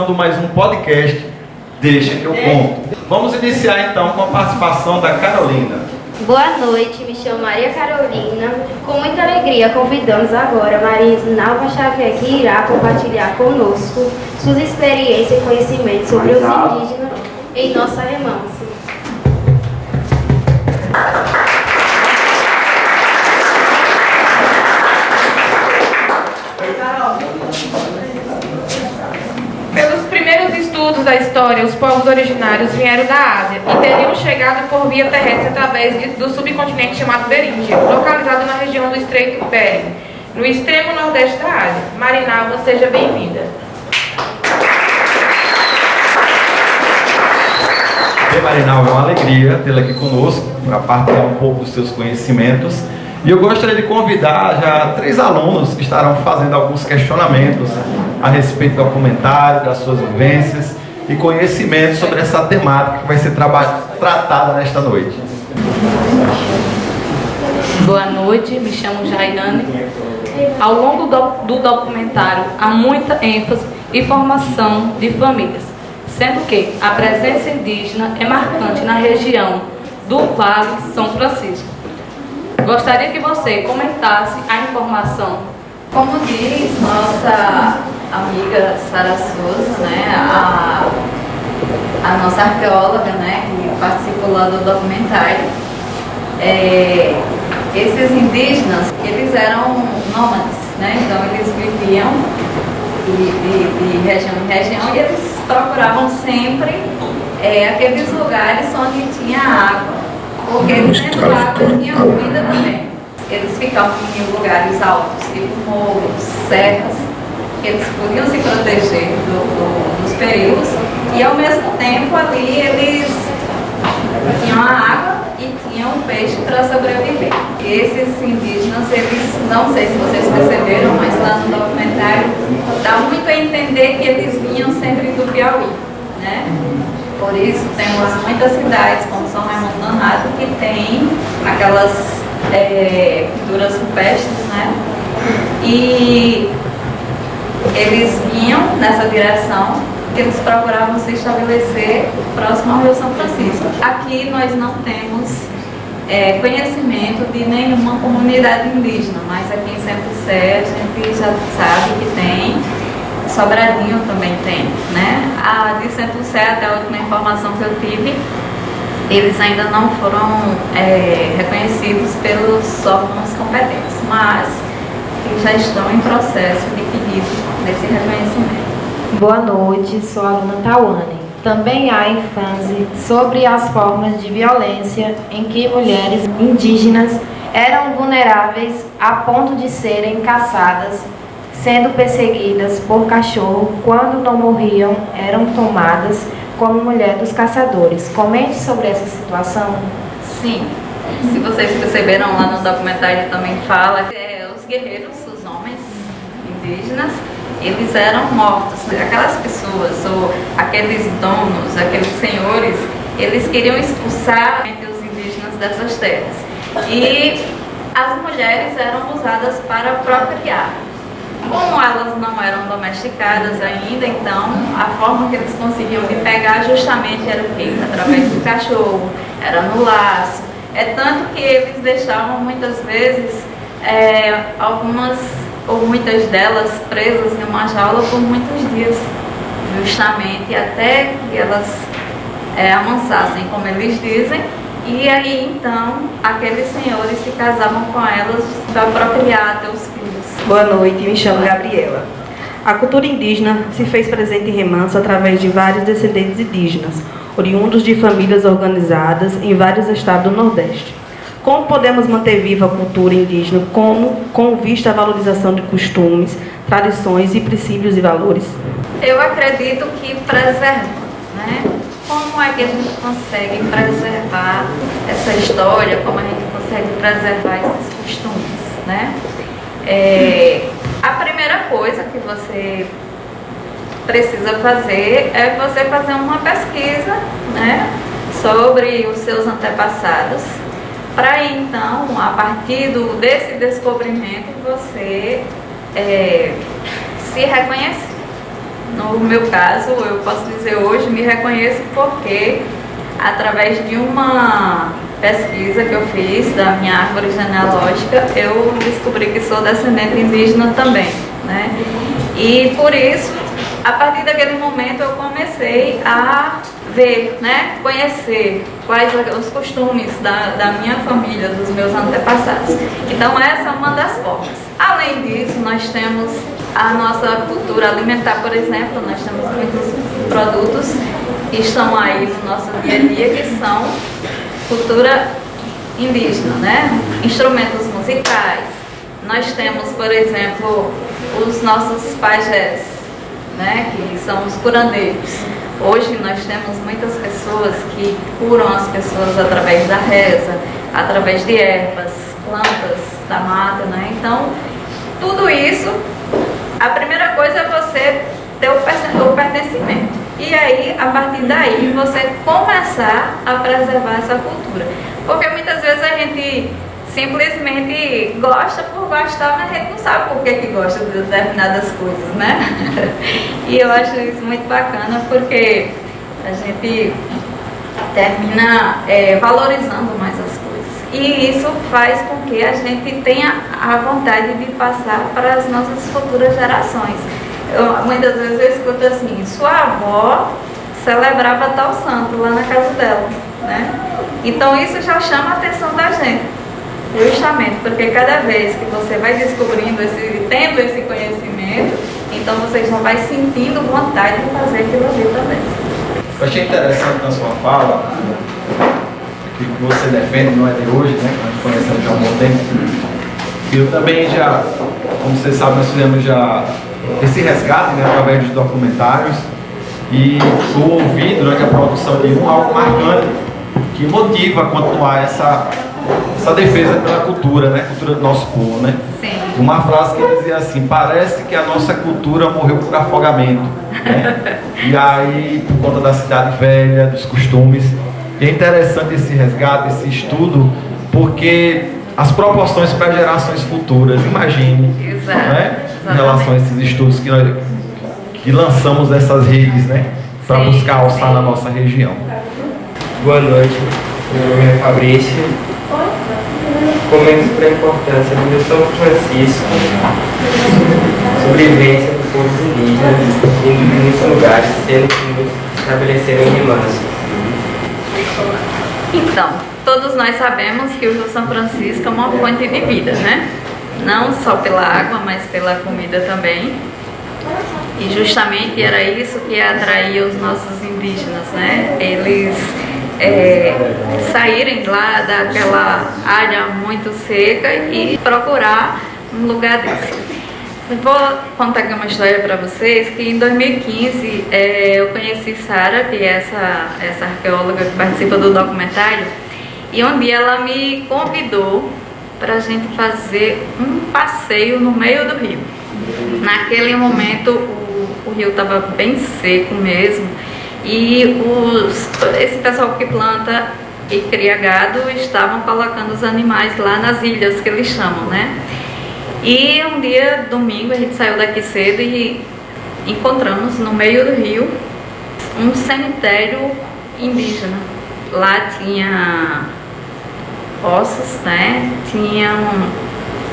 começando mais um podcast Deixa que eu conto. Vamos iniciar então com a participação da Carolina. Boa noite, me chamo Maria Carolina. Com muita alegria convidamos agora Maria Isnalva Xavier, que irá compartilhar conosco suas experiências e conhecimentos sobre os indígenas em nossa remanso. Pelos primeiros estudos da história, os povos originários vieram da Ásia e teriam chegado por via terrestre através do subcontinente chamado Beríndia, localizado na região do Estreito Bering, no extremo nordeste da Ásia. Marinalva, seja bem-vinda. Marinalva, é uma alegria tê-la aqui conosco para partilhar um pouco dos seus conhecimentos. E eu gostaria de convidar já 3 alunos que estarão fazendo alguns questionamentos a respeito do documentário, das suas vivências e conhecimentos sobre essa temática que vai ser tratada nesta noite. Boa noite, me chamo Jairane. Ao longo do documentário há muita ênfase e formação de famílias, sendo que a presença indígena é marcante na região do Vale São Francisco. Gostaria que você comentasse a informação. Como diz nossa amiga Sara Souza, né, a nossa arqueóloga, né, que participou lá do documentário, esses indígenas, eles eram nômades, né, então eles viviam de região em região e eles procuravam sempre aqueles lugares onde tinha água, porque dentro da água tinha comida também. Eles ficavam em lugares altos, tipo morros, serras, que eles podiam se proteger dos perigos e ao mesmo tempo ali eles tinham a água e tinham o peixe para sobreviver. E esses indígenas, eles, não sei se vocês perceberam, mas lá no documentário dá muito a entender que eles vinham sempre do Piauí, né? Por isso temos muitas cidades como São Raimundo Nonato que tem aquelas pinturas rupestres, né? E eles vinham nessa direção, que eles procuravam se estabelecer próximo ao Rio São Francisco. Aqui nós não temos conhecimento de nenhuma comunidade indígena, mas aqui em Centro-Sé a gente já sabe que tem. Sobradinho também tem, né? A de Centro-Sé, até a última informação que eu tive, eles ainda não foram reconhecidos pelos órgãos competentes, mas eles já estão em processo de pedido desse reconhecimento. Boa noite, sou a aluna Tawane. Também há ênfase sobre as formas de violência em que mulheres indígenas eram vulneráveis a ponto de serem caçadas, sendo perseguidas por cachorro, quando não morriam, eram tomadas como mulher dos caçadores. Comente sobre essa situação. Sim, se vocês perceberam lá no documentário também fala que os guerreiros, os homens indígenas, eles eram mortos. Aquelas pessoas, ou aqueles donos, aqueles senhores, eles queriam expulsar os indígenas dessas terras. E as mulheres eram usadas para procriar. Como elas não eram domesticadas ainda, então a forma que eles conseguiam de pegar justamente era o quê? Através do cachorro, era no laço. É tanto que eles deixavam muitas vezes algumas ou muitas delas presas em uma jaula por muitos dias, justamente até que elas amansassem, como eles dizem, e aí então aqueles senhores se casavam com elas para procriar até os filhos. Boa noite, me chamo Gabriela. A cultura indígena se fez presente em Remanso através de vários descendentes indígenas, oriundos de famílias organizadas em vários estados do Nordeste. Como podemos manter viva a cultura indígena com vista à valorização de costumes, tradições e princípios e valores? Eu acredito que preservando, né? Como é que a gente consegue preservar essa história, como a gente consegue preservar esses costumes, né? A primeira coisa que você precisa fazer é você fazer uma pesquisa, né, sobre os seus antepassados, para então, a partir desse descobrimento, você se reconhecer. No meu caso, eu posso dizer hoje, me reconheço porque, através de uma pesquisa que eu fiz da minha árvore genealógica, eu descobri que sou descendente indígena também, né? E por isso, a partir daquele momento, eu comecei a ver, né, conhecer quais os costumes da minha família, dos meus antepassados. Então essa é uma das formas. Além disso, nós temos a nossa cultura alimentar, por exemplo. Nós temos muitos produtos que estão aí no nosso dia a dia, que são cultura indígena, né? Instrumentos musicais. Nós temos, por exemplo, os nossos pajés, né, que são os curandeiros. Hoje nós temos muitas pessoas que curam as pessoas através da reza, através de ervas, plantas da mata, né? Então, tudo isso, a primeira coisa é você ter o pertencimento. E aí, a partir daí, você começar a preservar essa cultura. Porque muitas vezes a gente simplesmente gosta por gostar, mas a gente não sabe por que gosta de determinadas coisas, né? E eu acho isso muito bacana, porque a gente termina valorizando mais as coisas. E isso faz com que a gente tenha a vontade de passar para as nossas futuras gerações. Muitas vezes eu escuto assim: sua avó celebrava tal santo lá na casa dela, né? Então isso já chama a atenção da gente. Justamente porque cada vez que você vai descobrindo, tendo esse conhecimento, então você já vai sentindo vontade de fazer aquilo ali também. Eu achei interessante na sua fala, que o que você defende não é de hoje, né? A gente conhece já há um bom tempo. Eu também já, como vocês sabem, nós fizemos já esse resgate, né, através dos documentários, e estou ouvindo durante a produção de algo marcante que motiva a continuar essa defesa pela cultura, né? Cultura do nosso povo, né? Sim. Uma frase que dizia assim: parece que a nossa cultura morreu por afogamento, né? E aí, por conta da cidade velha, dos costumes. E é interessante esse resgate, esse estudo, porque as proporções para gerações futuras, imagine, né? Em relação a esses estudos que lançamos nessas redes, né? Para buscar alçar na nossa região. Boa noite, meu nome é Fabrício. Comento sobre a importância do São Francisco, sobrevivência dos povos indígenas em muitos lugares, sendo que muitos estabeleceram em remanso. Então, todos nós sabemos que o Rio São Francisco é uma fonte de vida, né? Não só pela água, mas pela comida também. E justamente era isso que atraía os nossos indígenas, né? Eles saírem lá daquela área muito seca e procurar um lugar desse. Eu vou contar aqui uma história para vocês, que em 2015 eu conheci Sara, que é essa arqueóloga que participa do documentário, e um dia ela me convidou para a gente fazer um passeio no meio do rio. Naquele momento o rio estava bem seco mesmo, e esse pessoal que planta e cria gado estavam colocando os animais lá nas ilhas, que eles chamam, né? E um dia, domingo, a gente saiu daqui cedo e encontramos no meio do rio um cemitério indígena. Lá tinha ossos, né? Tinha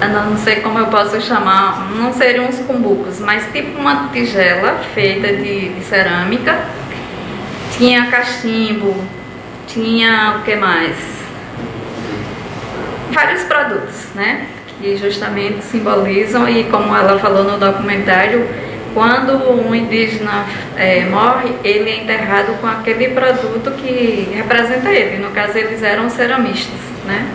eu não sei como eu posso chamar, não seriam uns cumbucos, mas tipo uma tigela feita de cerâmica. Tinha cachimbo, tinha o que mais? Vários produtos, né? Que justamente simbolizam, e como ela falou no documentário, quando um indígena morre, ele é enterrado com aquele produto que representa ele. No caso, eles eram ceramistas, né?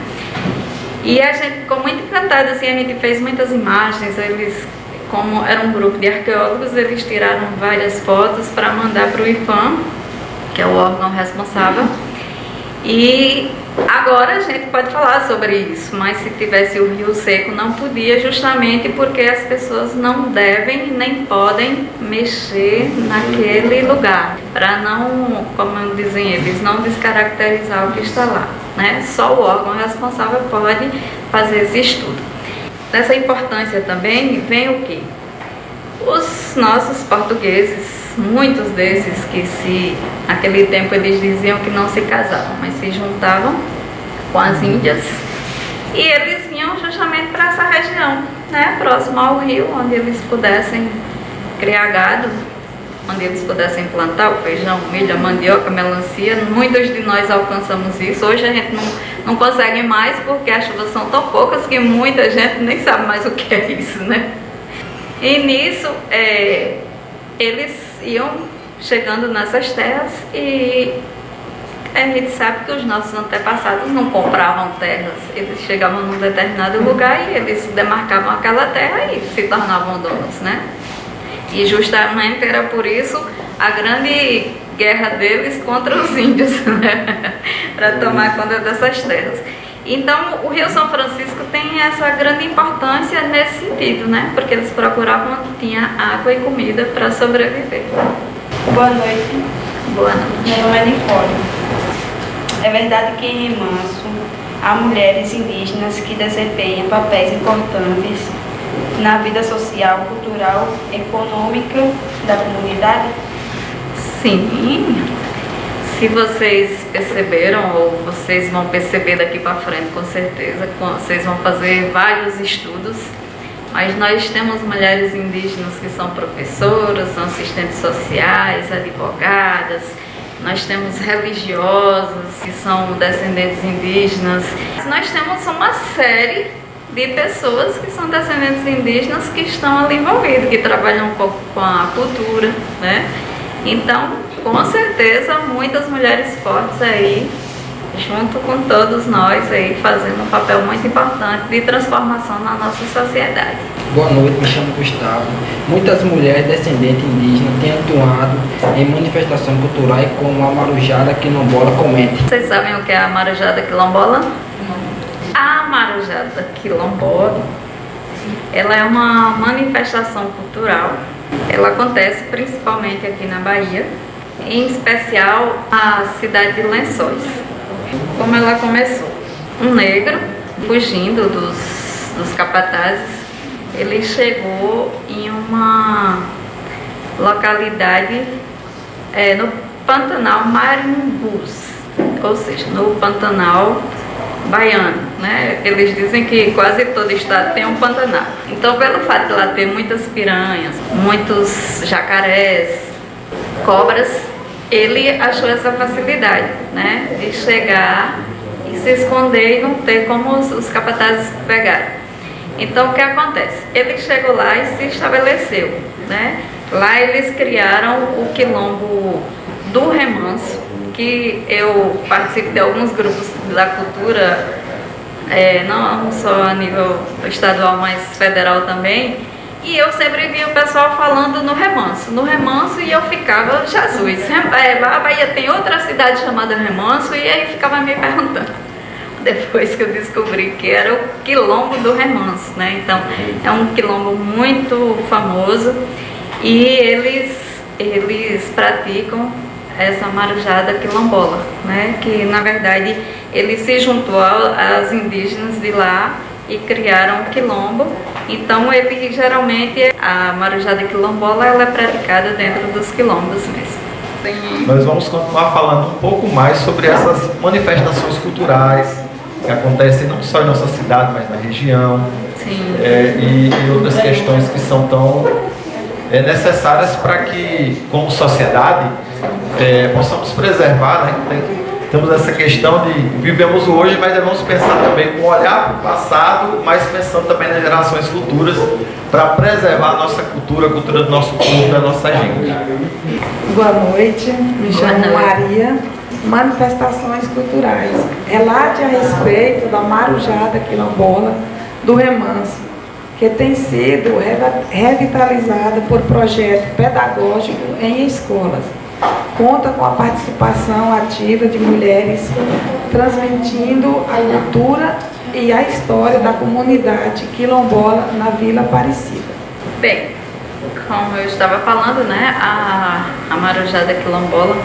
E a gente ficou muito encantada, assim, a gente fez muitas imagens. Eles, como era um grupo de arqueólogos, eles tiraram várias fotos para mandar para o IPHAN, que é o órgão responsável. E agora a gente pode falar sobre isso, mas se tivesse o rio seco não podia, justamente porque as pessoas não devem nem podem mexer naquele lugar, para não, como dizem eles, não descaracterizar o que está lá, né? Só o órgão responsável pode fazer esse estudo. Dessa importância também vem o quê? Os nossos portugueses muitos desses que naquele tempo eles diziam que não se casavam, mas se juntavam com as índias e eles vinham justamente para essa região, né, próximo ao rio, onde eles pudessem criar gado, onde eles pudessem plantar o feijão, milho, a mandioca, a melancia. Muitos de nós alcançamos isso. Hoje a gente não consegue mais porque as chuvas são tão poucas que muita gente nem sabe mais o que é isso, né? E nisso, eles iam chegando nessas terras e a gente sabe que os nossos antepassados não compravam terras. Eles chegavam num determinado lugar e eles demarcavam aquela terra e se tornavam donos, né? E justamente era por isso a grande guerra deles contra os índios, né? Para tomar conta dessas terras. Então, o Rio São Francisco tem essa grande importância nesse sentido, né? Porque eles procuravam onde tinha água e comida para sobreviver. Boa noite. Boa noite. Meu nome é Nicole. É verdade que em Remanso há mulheres indígenas que desempenham papéis importantes na vida social, cultural, econômica da comunidade? Sim. Se vocês perceberam, ou vocês vão perceber daqui para frente, com certeza, vocês vão fazer vários estudos, mas nós temos mulheres indígenas que são professoras, são assistentes sociais, advogadas, nós temos religiosas que são descendentes indígenas, nós temos uma série de pessoas que são descendentes indígenas que estão ali envolvidas, que trabalham um pouco com a cultura, né? Então, com certeza, muitas mulheres fortes aí, junto com todos nós aí, fazendo um papel muito importante de transformação na nossa sociedade. Boa noite, me chamo Gustavo. Muitas mulheres descendentes indígenas têm atuado em manifestações culturais como a Marujada Quilombola. Comente. Vocês sabem o que é a Marujada Quilombola? A Marujada Quilombola, ela é uma manifestação cultural. Ela acontece principalmente aqui na Bahia, em especial a cidade de Lençóis. Como ela começou? Um negro, fugindo dos capatazes, ele chegou em uma localidade no Pantanal Marimbus, ou seja, no Pantanal baiano, né? Eles dizem que quase todo estado tem um Pantanal. Então, pelo fato de lá ter muitas piranhas, muitos jacarés, cobras, ele achou essa facilidade, né, de chegar e se esconder e não ter como os capatazes pegarem. Então, o que acontece? Ele chegou lá e se estabeleceu, né? Lá eles criaram o quilombo do Remanso, que eu participo de alguns grupos da cultura, não só a nível estadual, mas federal também. E eu sempre via o pessoal falando no Remanso, e eu ficava, Jesus, a Bahia tem outra cidade chamada Remanso, e aí ficava me perguntando. Depois que eu descobri que era o quilombo do Remanso, né? Então, é um quilombo muito famoso e eles praticam essa Marujada Quilombola, né? Que, na verdade, ele se juntou às indígenas de lá e criaram o quilombo. Então, ele geralmente, a Marujada Quilombola, ela é praticada dentro dos quilombos mesmo. Nós vamos continuar falando um pouco mais sobre essas manifestações culturais que acontecem não só em nossa cidade, mas na região. Sim. E outras questões que são tão necessárias para que, como sociedade, possamos preservar, né? Temos essa questão de vivemos o hoje, mas devemos pensar também com olhar para o passado, mas pensando também nas gerações futuras, para preservar a nossa cultura, a cultura do nosso povo, da nossa gente. Boa noite, me chamo Maria. Manifestações culturais. Relate a respeito da Marujada Quilombola do Remanso, que tem sido revitalizada por projeto pedagógico em escolas. Conta com a participação ativa de mulheres, transmitindo a cultura e a história da comunidade quilombola na Vila Aparecida. Bem, como eu estava falando, né, a Marujada Quilombola,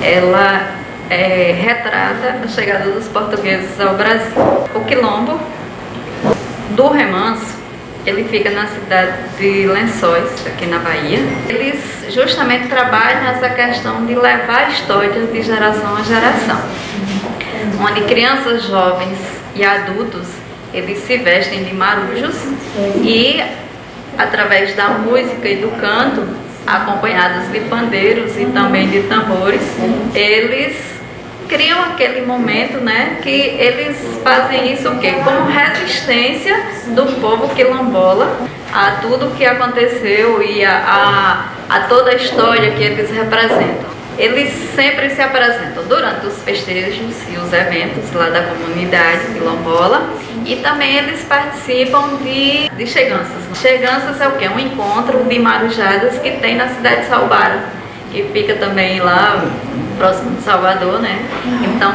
ela retrata a chegada dos portugueses ao Brasil. O quilombo do Remanso, ele fica na cidade de Lençóis, aqui na Bahia. Eles justamente trabalham essa questão de levar a história de geração a geração, onde crianças, jovens e adultos, eles se vestem de marujos e, através da música e do canto, acompanhados de pandeiros e também de tambores, eles criam aquele momento, né, que eles fazem isso o quê? Como resistência do povo quilombola a tudo que aconteceu e a toda a história que eles representam. Eles sempre se apresentam durante os festejos e os eventos lá da comunidade quilombola, e também eles participam de cheganças. Cheganças é o quê? Um encontro de marujadas que tem na cidade de Saubara, que fica também lá próximo de Salvador, né? Então,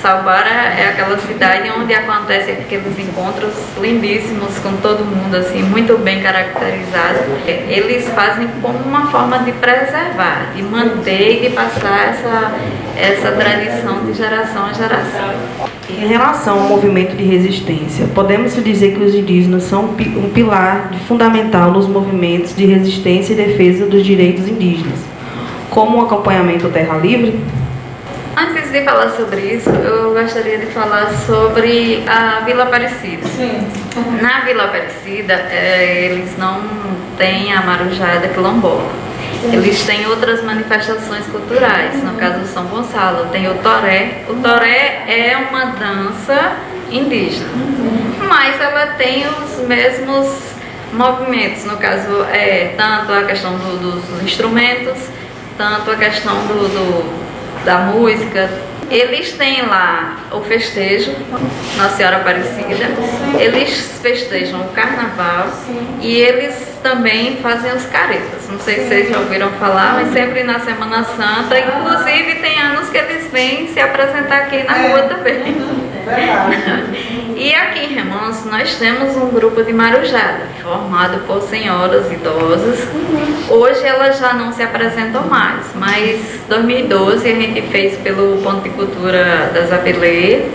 Saubara é aquela cidade onde acontecem aqueles encontros lindíssimos com todo mundo, assim, muito bem caracterizado. Eles fazem como uma forma de preservar, de manter e de passar essa tradição de geração a geração. Em relação ao movimento de resistência, podemos dizer que os indígenas são um pilar fundamental nos movimentos de resistência e defesa dos direitos indígenas, como o acompanhamento Terra Livre? Antes de falar sobre isso, eu gostaria de falar sobre a Vila Aparecida. Sim. Na Vila Aparecida, eles não têm a marujada quilombola. Eles têm outras manifestações culturais, no caso do São Gonçalo, tem o toré. O toré é uma dança indígena, mas ela tem os mesmos movimentos, no caso, tanto a questão dos instrumentos, tanto a questão da música. Eles têm lá o festejo, Nossa Senhora Aparecida, eles festejam o carnaval e eles também fazem os caretas. Não sei se vocês já ouviram falar, mas sempre na Semana Santa, inclusive tem anos que eles vêm se apresentar aqui na rua também. E aqui em Remanso nós temos um grupo de marujada, formado por senhoras idosas. Hoje elas já não se apresentam mais, mas em 2012 a gente fez pelo Ponto de Cultura das Abelê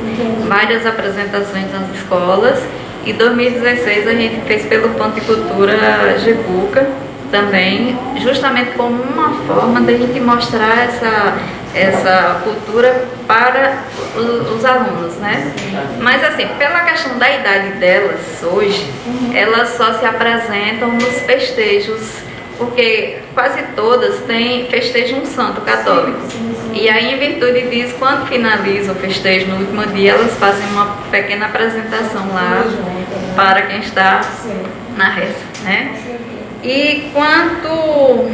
várias apresentações nas escolas. E em 2016 a gente fez pelo Ponto de Cultura Jebuca também, justamente como uma forma de a gente mostrar essa cultura para os alunos, né? Mas assim, pela questão da idade delas hoje, elas só se apresentam nos festejos, porque quase todas festejam um santo católico. E aí, em virtude disso, quando finaliza o festejo no último dia, elas fazem uma pequena apresentação lá para quem está na reza, né? E quanto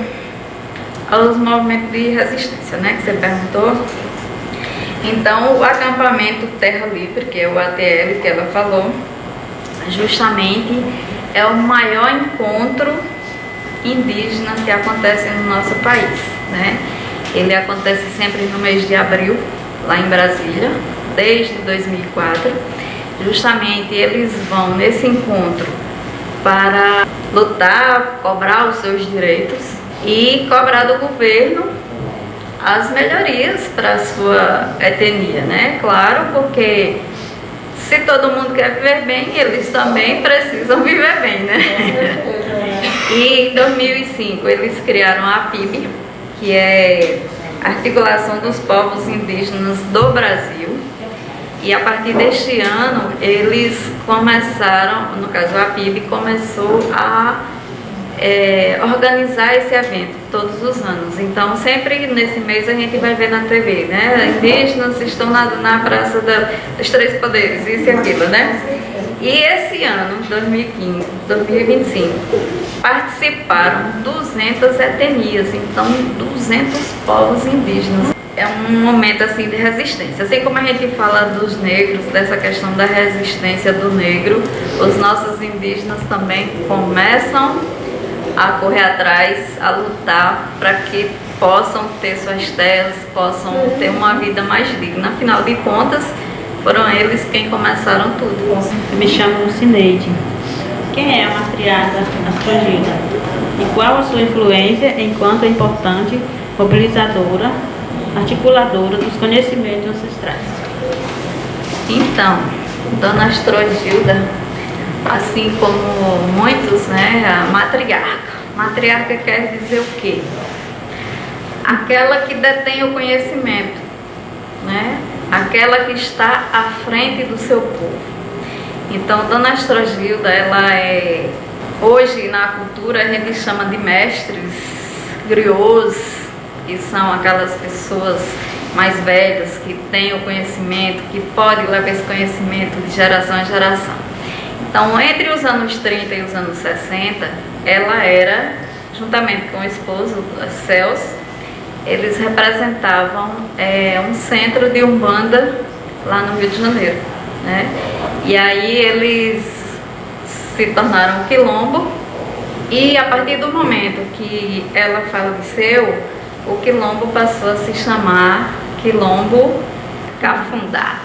aos movimentos de resistência, né, que você perguntou, então o acampamento Terra Livre, que é o ATL que ela falou, justamente é o maior encontro indígena que acontece no nosso país, né? Ele acontece sempre no mês de abril, lá em Brasília, desde 2004. Justamente eles vão nesse encontro para lutar, cobrar os seus direitos e cobrar do governo as melhorias para a sua etnia, né? Claro, porque se todo mundo quer viver bem, eles também precisam viver bem, né? E em 2005 eles criaram a APIB, que é a Articulação dos Povos Indígenas do Brasil. E a partir deste ano, eles começaram, no caso a PIB, começou a organizar esse evento todos os anos. Então, sempre nesse mês a gente vai ver na TV, né? Indígenas estão na Praça dos Três Poderes, isso e aquilo, né? E esse ano, 2025, participaram 200 etnias, então 200 povos indígenas. É um momento assim de resistência. Assim como a gente fala dos negros, dessa questão da resistência do negro, os nossos indígenas também começam a correr atrás, a lutar para que possam ter suas terras, possam ter uma vida mais digna. Afinal de contas, foram eles quem começaram tudo. Eu me chamo Cineide. Quem é a matriarca astrogida? E qual a sua influência enquanto importante mobilizadora, articuladora dos conhecimentos ancestrais? Então, Dona Astrogilda assim como muitos, né, a matriarca. Matriarca quer dizer o quê? Aquela que detém o conhecimento, né? Aquela que está à frente do seu povo. Então, Dona Astrogilda, ela é, hoje na cultura a gente chama de mestres, griots, que são aquelas pessoas mais velhas que têm o conhecimento, que podem levar esse conhecimento de geração em geração. Então, entre os anos 30 e os anos 60, ela era, juntamente com o esposo, Celso, eles representavam um centro de Umbanda lá no Rio de Janeiro, né? E aí eles se tornaram quilombo, e a partir do momento que ela faleceu, o quilombo passou a se chamar Quilombo Cafundá,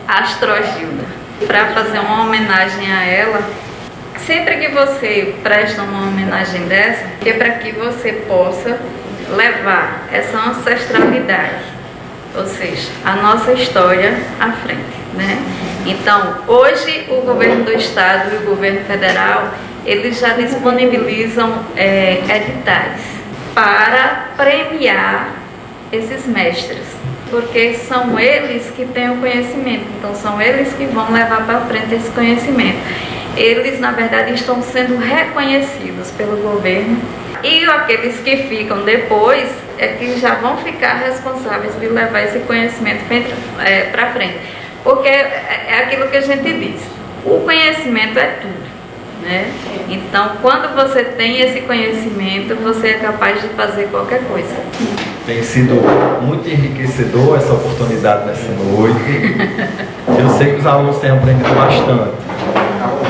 Astrogilda. Para fazer uma homenagem a ela, sempre que você presta uma homenagem dessa, é para que você possa levar essa ancestralidade, ou seja, a nossa história à frente, né? Então, hoje o governo do estado e o governo federal, eles já disponibilizam editais para premiar esses mestres, porque são eles que têm o conhecimento, então são eles que vão levar para frente esse conhecimento. Eles, na verdade, estão sendo reconhecidos pelo governo, e aqueles que ficam depois é que já vão ficar responsáveis de levar esse conhecimento para frente, porque é aquilo que a gente diz, o conhecimento é tudo, né? Então, quando você tem esse conhecimento, você é capaz de fazer qualquer coisa. Tem sido muito enriquecedor essa oportunidade nessa noite. Eu sei que os alunos têm aprendido bastante.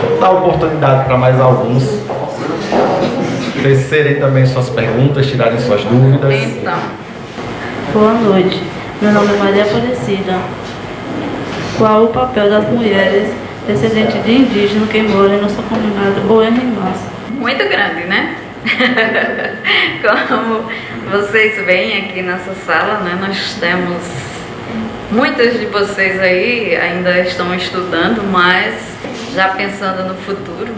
Vou dar oportunidade para mais alguns tecerem também suas perguntas, tirarem suas dúvidas. Então. Boa noite. Meu nome é Maria Aparecida. Qual o papel das mulheres descendentes de indígenas que moram em nossa comunidade ou em Remanso? Muito grande, né? Como vocês veem aqui nessa sala, né, nós temos muitas de vocês aí ainda estão estudando, mas já pensando no futuro.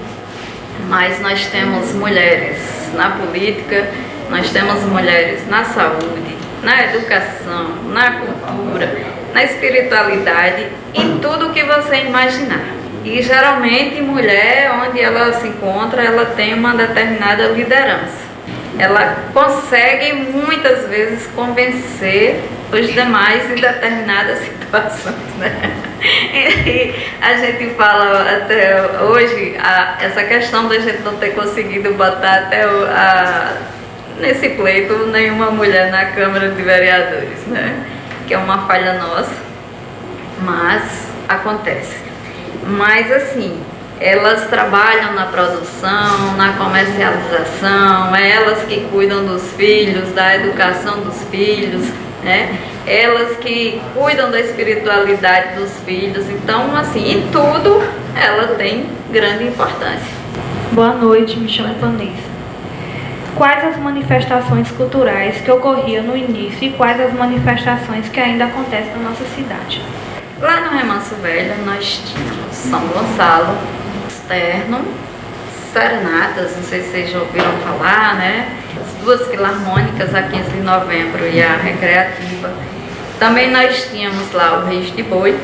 Mas nós temos mulheres na política, nós temos mulheres na saúde, na educação, na cultura, na espiritualidade, em tudo que você imaginar. E geralmente mulher, onde ela se encontra, ela tem uma determinada liderança. Ela consegue muitas vezes convencer os demais em determinadas situações, né? E a gente fala até hoje, essa questão da gente não ter conseguido botar até nesse pleito nenhuma mulher na Câmara de Vereadores, né? Que é uma falha nossa, mas acontece. Mas assim, elas trabalham na produção, na comercialização, elas que cuidam dos filhos, da educação dos filhos, né? Elas que cuidam da espiritualidade dos filhos. Então, assim, em tudo ela tem grande importância. Boa noite, me chamo Vanessa. Quais as manifestações culturais que ocorriam no início e quais as manifestações que ainda acontecem na nossa cidade? Lá no Remanso Velho nós tínhamos São Gonçalo, externo, serenatas, não sei se vocês já ouviram falar, né? As duas filarmônicas, a 15 de novembro e a recreativa. Também nós tínhamos lá o Reis de Boi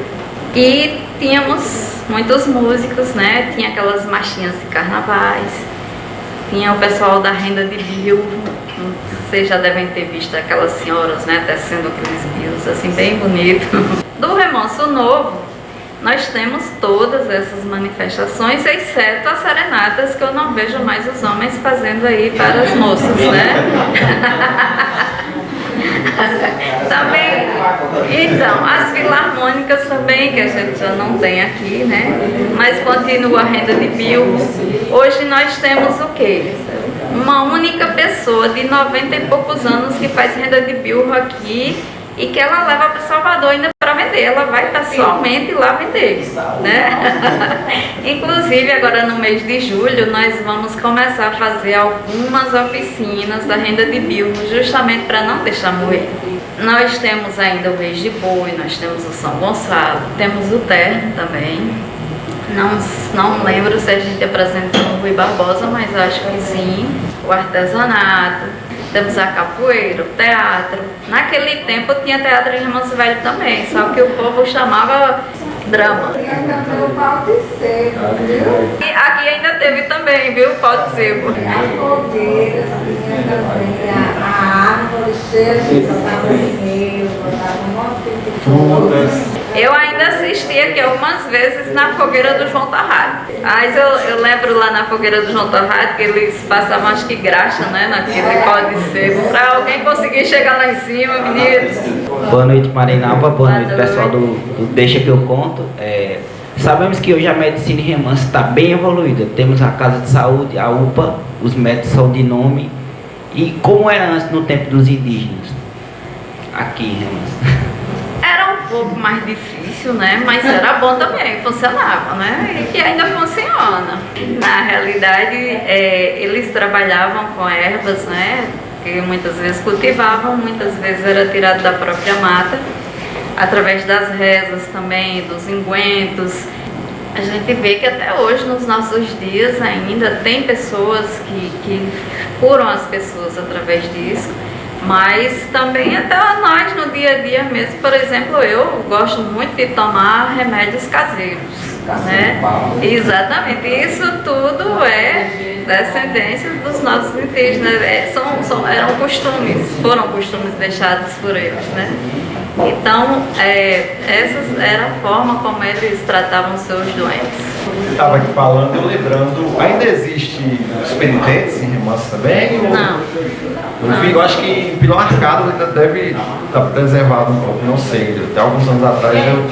e tínhamos muitos músicos, né? Tinha aquelas marchinhas de carnavais, tinha o pessoal da renda de bill, vocês já devem ter visto aquelas senhoras, né? Tecendo aqueles bills, assim, bem bonito. Do Remanso Novo, nós temos todas essas manifestações, exceto as serenatas, que eu não vejo mais os homens fazendo aí para as moças, né? Também, então, as filarmônicas também, que a gente já não tem aqui, né? Mas continua a renda de bill. Hoje nós temos o quê? Uma única pessoa de 90 e poucos anos que faz renda de bill aqui, e que ela leva para Salvador ainda para vender. Ela vai pessoalmente lá vender, né? Inclusive, agora no mês de julho, nós vamos começar a fazer algumas oficinas da renda de bill, justamente para não deixar morrer. Nós temos ainda o Reis de Boi, nós temos o São Gonçalo, temos o Terno também, Não lembro se a gente apresentou o Rui Barbosa, mas acho que sim. O artesanato, temos a capoeira, o teatro. Naquele tempo tinha teatro em Remanso Velho também, só que o povo chamava drama. E aqui ainda teve também, viu, pau de sebo. As fogueiras, tinha também a árvore cheia de botava rio, botava um monte de frutas. Eu ainda assisti aqui algumas vezes na fogueira do João Torrado. Mas eu lembro lá na fogueira do João Torrado que eles passavam, acho que graxa, né, naquele pau de sebo, pra alguém conseguir chegar lá em cima, meninos. Boa noite, Marinalva. Boa noite, pessoal do Deixa Que Eu Conto. Sabemos que hoje a medicina em Remanso está bem evoluída. Temos a Casa de Saúde, a UPA, os médicos são de nome. E como era antes no tempo dos indígenas? Aqui em Remanso. Era um pouco mais difícil, né? Mas era bom também, funcionava, né? E que ainda funciona. Na realidade, eles trabalhavam com ervas, né? Que muitas vezes cultivavam, muitas vezes era tirado da própria mata, através das rezas também, dos ungüentos. A gente vê que até hoje, nos nossos dias, ainda tem pessoas que curam as pessoas através disso. Mas também até nós no dia a dia mesmo, por exemplo, eu gosto muito de tomar remédios caseiros, né? Exatamente, isso tudo é descendência dos nossos indígenas, eram costumes, foram costumes deixados por eles, né? Então, essa era a forma como eles tratavam seus doentes. Você estava aqui falando, eu lembrando, ainda existe os penitentes em Remanso também? Não. Eu acho que em Pilão Arcado ainda deve estar preservado um pouco, não sei. Até alguns anos atrás eu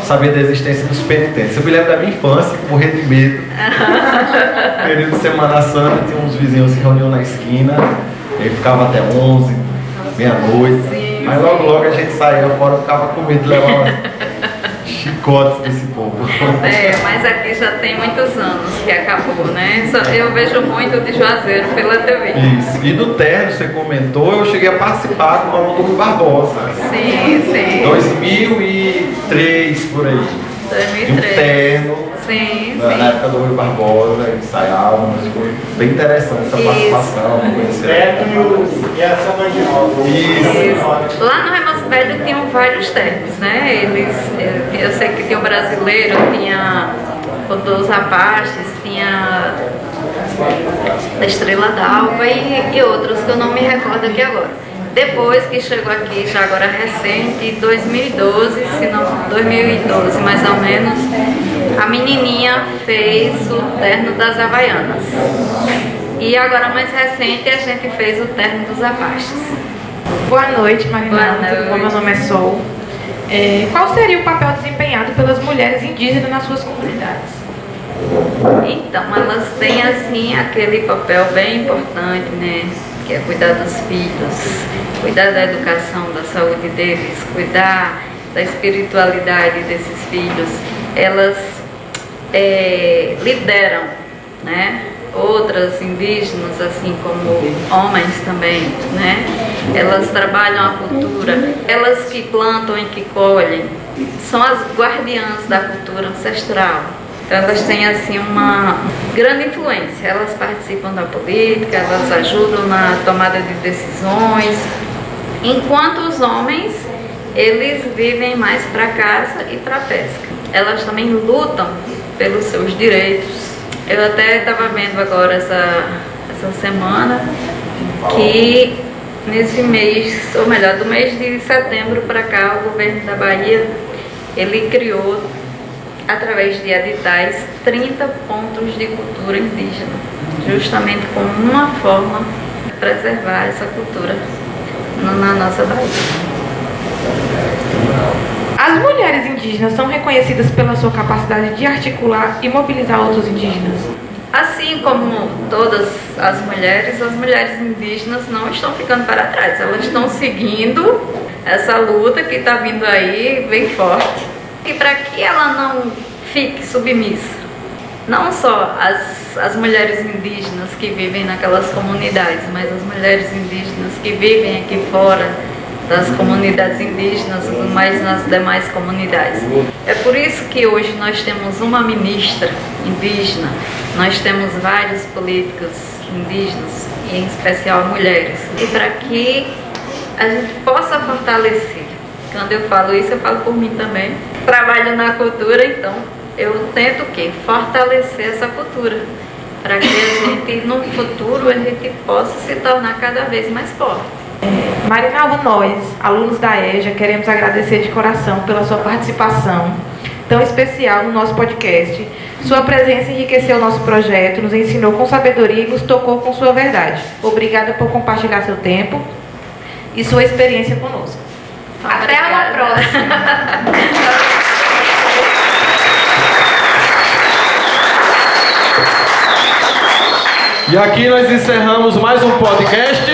sabia da existência dos penitentes. Eu me lembro da minha infância, morrer de medo. No período de Semana Santa, tinha uns vizinhos que se reuniam na esquina, e aí ficava até 11, meia-noite. Mas logo a gente saía fora, eu ficava com medo de levar chicotes desse povo. Mas aqui já tem muitos anos que acabou, né? Eu vejo muito de Juazeiro pela TV. Isso. E do terno, você comentou, eu cheguei a participar com o aluno do Rui Barbosa. Sim. 2003, por aí. 2003. Um terno. Sim. Na época do Rui Barbosa, ensaiavam, mas foi bem interessante essa participação. E a samba de roda. Isso. Lá no Remanso Velho tinham vários ternos, né? Eu sei que tinha o brasileiro, tinha o dos Apaches, tinha da Estrela d'Alva e outros que eu não me recordo aqui agora. Depois que chegou aqui, já agora recente, em 2012, se não 2012 mais ou menos, a menininha fez o terno das Havaianas. E agora mais recente a gente fez o terno dos Apaches. Boa noite, Marinalva. Tudo bom? Meu nome é Sol. Qual seria o papel desempenhado pelas mulheres indígenas nas suas comunidades? Então, elas têm assim aquele papel bem importante, né? Que é cuidar dos filhos, cuidar da educação, da saúde deles, cuidar da espiritualidade desses filhos. Elas lideram, né? Outras indígenas, assim como homens também, né? Elas trabalham a cultura, elas que plantam e que colhem, são as guardiãs da cultura ancestral. Então elas têm assim uma grande influência, elas participam da política, elas ajudam na tomada de decisões, enquanto os homens, eles vivem mais para caça e para pesca. Elas também lutam pelos seus direitos. Eu até estava vendo agora essa semana que nesse mês, ou melhor, do mês de setembro para cá, o governo da Bahia, ele criou, através de editais, 30 pontos de cultura indígena, justamente como uma forma de preservar essa cultura na nossa Bahia. As mulheres indígenas são reconhecidas pela sua capacidade de articular e mobilizar outros indígenas? Assim como todas as mulheres indígenas não estão ficando para trás, elas estão seguindo essa luta que está vindo aí bem forte. E para que ela não fique submissa, não só as mulheres indígenas que vivem naquelas comunidades, mas as mulheres indígenas que vivem aqui fora, das comunidades indígenas, mas nas demais comunidades. É por isso que hoje nós temos uma ministra indígena, nós temos vários políticos indígenas, e em especial mulheres, e para que a gente possa fortalecer. Quando eu falo isso, eu falo por mim também. Trabalho na cultura, então eu tento o quê? Fortalecer essa cultura, para que a gente, no futuro, a gente possa se tornar cada vez mais forte. Marinalva, nós, alunos da EJA, queremos agradecer de coração pela sua participação tão especial no nosso podcast. Sua presença enriqueceu o nosso projeto, nos ensinou com sabedoria e nos tocou com sua verdade. Obrigada por compartilhar seu tempo e sua experiência conosco. Até a próxima! E aqui nós encerramos mais um podcast.